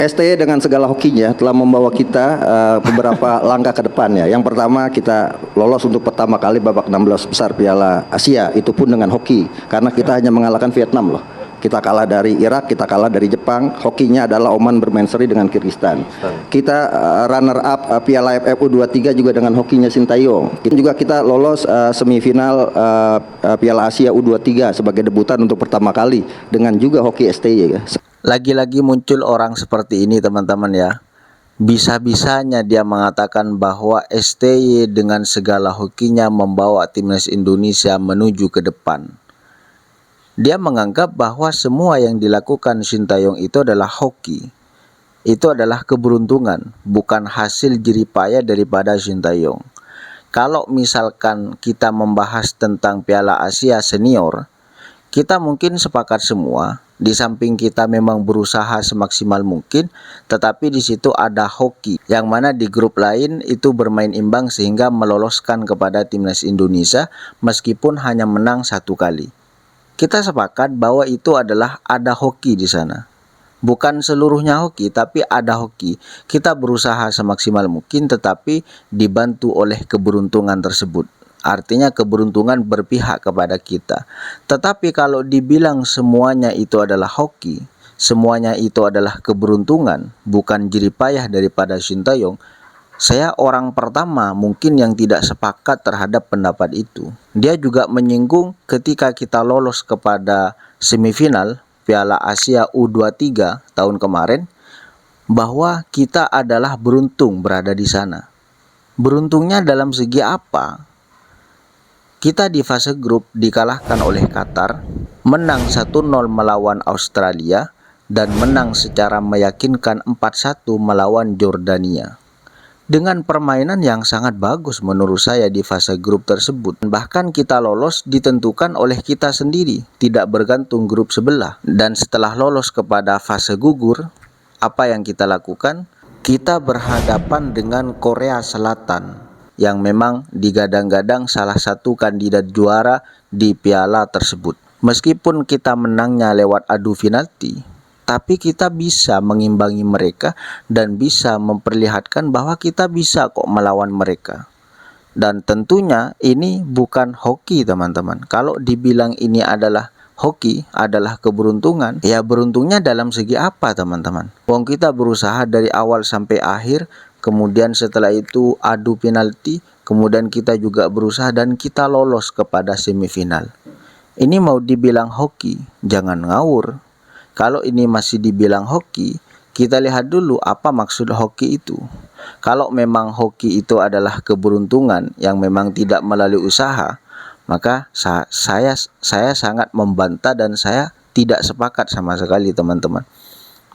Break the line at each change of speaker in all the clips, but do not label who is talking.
STY dengan segala hokinya telah membawa kita beberapa langkah ke depan ya. Yang pertama kita lolos untuk pertama kali babak 16 besar Piala Asia, itu pun dengan hoki. Karena kita hanya mengalahkan Vietnam loh. Kita kalah dari Irak, kita kalah dari Jepang. Hokinya adalah Oman bermain seri dengan Kyrgyzstan. Kita runner up Piala AFF U23 juga dengan hokinya Sintayong. Juga kita lolos semifinal Piala Asia U23 sebagai debutan untuk pertama kali dengan juga hoki STY ya.
Lagi-lagi muncul orang seperti ini teman-teman ya. Bisa-bisanya dia mengatakan bahwa STY dengan segala hokinya membawa timnas Indonesia menuju ke depan. Dia menganggap bahwa semua yang dilakukan Sintayong itu adalah hoki. Itu adalah keberuntungan, bukan hasil jeripaya daripada Sintayong. Kalau misalkan kita membahas tentang Piala Asia Senior, kita mungkin sepakat semua, di samping kita memang berusaha semaksimal mungkin, tetapi di situ ada hoki, yang mana di grup lain itu bermain imbang sehingga meloloskan kepada timnas Indonesia meskipun hanya menang 1 kali. Kita sepakat bahwa itu adalah ada hoki di sana. Bukan seluruhnya hoki, tapi ada hoki. Kita berusaha semaksimal mungkin tetapi dibantu oleh keberuntungan tersebut. Artinya keberuntungan berpihak kepada kita. Tetapi kalau dibilang semuanya itu adalah hoki, semuanya itu adalah keberuntungan, bukan jeripayah daripada Sintayong, saya orang pertama mungkin yang tidak sepakat terhadap pendapat itu. Dia juga menyinggung ketika kita lolos kepada semifinal Piala Asia U23 tahun kemarin, bahwa kita adalah beruntung berada di sana. Beruntungnya dalam segi apa? Kita di fase grup dikalahkan oleh Qatar, menang 1-0 melawan Australia, dan menang secara meyakinkan 4-1 melawan Jordania. Dengan permainan yang sangat bagus menurut saya di fase grup tersebut. Bahkan kita lolos ditentukan oleh kita sendiri, tidak bergantung grup sebelah. Dan setelah lolos kepada fase gugur, apa yang kita lakukan? Kita berhadapan dengan Korea Selatan, yang memang digadang-gadang salah satu kandidat juara di piala tersebut. Meskipun kita menangnya lewat adu penalti, tapi kita bisa mengimbangi mereka dan bisa memperlihatkan bahwa kita bisa kok melawan mereka. Dan tentunya ini bukan hoki teman-teman. Kalau dibilang ini adalah hoki, adalah keberuntungan, ya beruntungnya dalam segi apa teman-teman? Wong kita berusaha dari awal sampai akhir, kemudian setelah itu adu penalti, kemudian kita juga berusaha dan kita lolos kepada semifinal. Ini mau dibilang hoki, jangan ngawur. Kalau ini masih dibilang hoki, kita lihat dulu apa maksud hoki itu. Kalau memang hoki itu adalah keberuntungan yang memang tidak melalui usaha, maka saya sangat membantah dan saya tidak sepakat sama sekali teman-teman.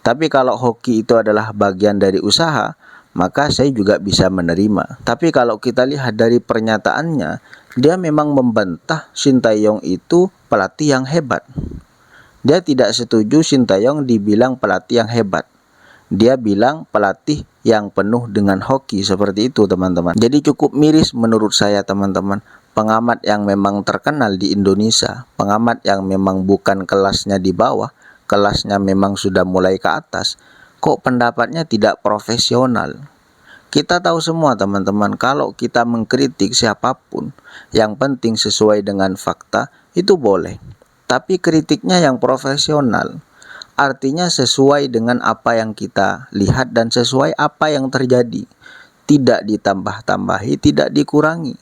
Tapi kalau hoki itu adalah bagian dari usaha, maka saya juga bisa menerima. Tapi kalau kita lihat dari pernyataannya, dia memang membantah Sintayong itu pelatih yang hebat. Dia tidak setuju Sintayong dibilang pelatih yang hebat. Dia bilang pelatih yang penuh dengan hoki, seperti itu teman-teman. Jadi cukup miris menurut saya teman-teman. Pengamat yang memang terkenal di Indonesia, pengamat yang memang bukan kelasnya di bawah, kelasnya memang sudah mulai ke atas, kok pendapatnya tidak profesional. Kita tahu semua teman-teman, kalau kita mengkritik siapapun, yang penting sesuai dengan fakta, itu boleh. Tapi kritiknya yang profesional, artinya sesuai dengan apa yang kita lihat dan sesuai apa yang terjadi. Tidak ditambah-tambahi, tidak dikurangi.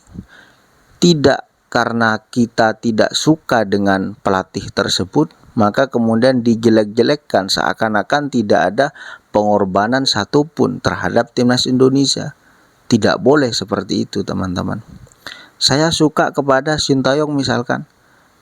Tidak karena kita tidak suka dengan pelatih tersebut, maka kemudian dijelek-jelekkan seakan-akan tidak ada pengorbanan satupun terhadap timnas Indonesia. Tidak boleh seperti itu teman-teman. Saya suka kepada Sintayong misalkan,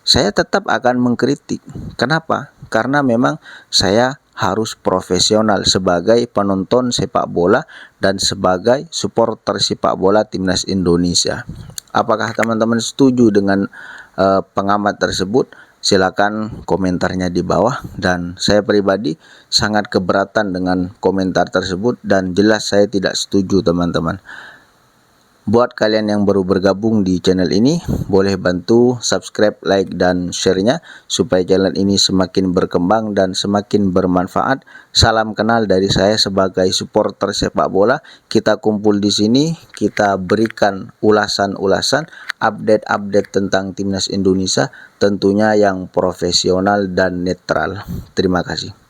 saya tetap akan mengkritik. Kenapa? Karena memang saya harus profesional sebagai penonton sepak bola dan sebagai supporter sepak bola timnas Indonesia. Apakah teman-teman setuju dengan pengamat tersebut? Silakan komentarnya di bawah. Dan saya pribadi sangat keberatan dengan komentar tersebut dan jelas saya tidak setuju teman-teman. Buat kalian yang baru bergabung di channel ini, boleh bantu subscribe, like, dan share-nya supaya channel ini semakin berkembang dan semakin bermanfaat. Salam kenal dari saya sebagai supporter sepak bola. Kita kumpul di sini, kita berikan ulasan-ulasan, update-update tentang timnas Indonesia, tentunya yang profesional dan netral. Terima kasih.